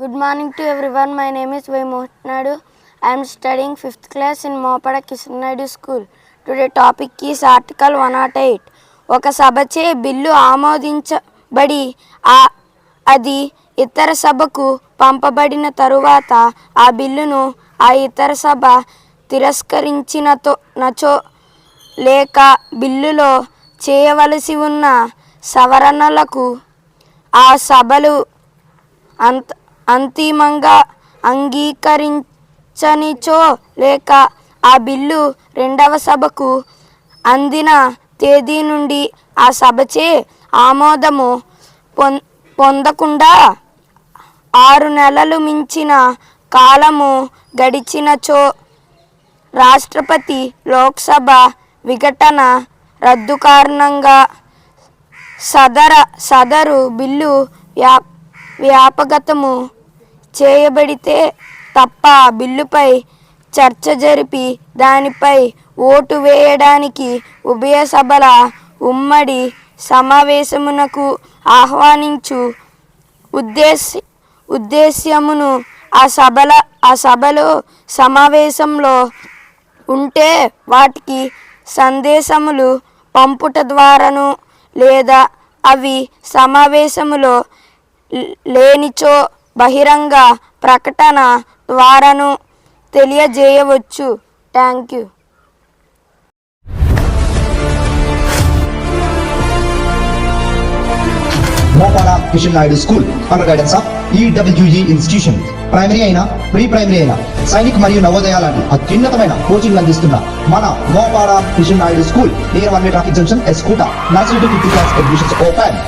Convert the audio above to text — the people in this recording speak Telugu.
Good morning to everyone. My name is Vai Mohanadu. I am studying 5th class in Mopada Kishanadu School. Today topic is Article 108. ఒక సభచే బిల్లు ఆమోదించబడి అది ఇతర సభకు పంపబడిన తరువాత ఆ బిల్లును ఆ ఇతర సభ తిరస్కరించినచో లేక బిల్లులో చేయవలసి ఉన్న సవరణలకు ఆ సభలు అంతిమంగా అంగీకరించనిచో లేక ఆ బిల్లు రెండవ సభకు అందిన తేదీ నుండి ఆ సభచే ఆమోదము పొందకుండా 6 నెలలు మించిన కాలము గడిచినచో రాష్ట్రపతి లోక్సభ విఘటన రద్దు కారణంగా సదరు బిల్లు వ్యాపకతము చేయబడితే తప్ప బిల్లుపై చర్చ జరిపి దానిపై ఓటు వేయడానికి ఉభయ సభల ఉమ్మడి సమావేశమునకు ఆహ్వానించు ఉద్దేశ్యమును ఆ సభలో సమావేశంలో ఉంటే వాటికి సందేశములు పంపుట ద్వారాను లేదా అవి సమావేశములో లేనిచో బహిరంగ ప్రకటన ద్వారాను తెలియజేయవచ్చు. Thank you. Mopada Kishanadu School under guidance of EWE institution. Primary అయినా ప్రీ ప్రైమరీ అయినా సైనిక్ మరియు నవోదయ లాంటి అత్యున్నతమైన కోచింగ్ అందిస్తున్న మన Mopada Kishan Naidu school near 1 traffic junction ఎస్కూట nursery to 5th class admissions open.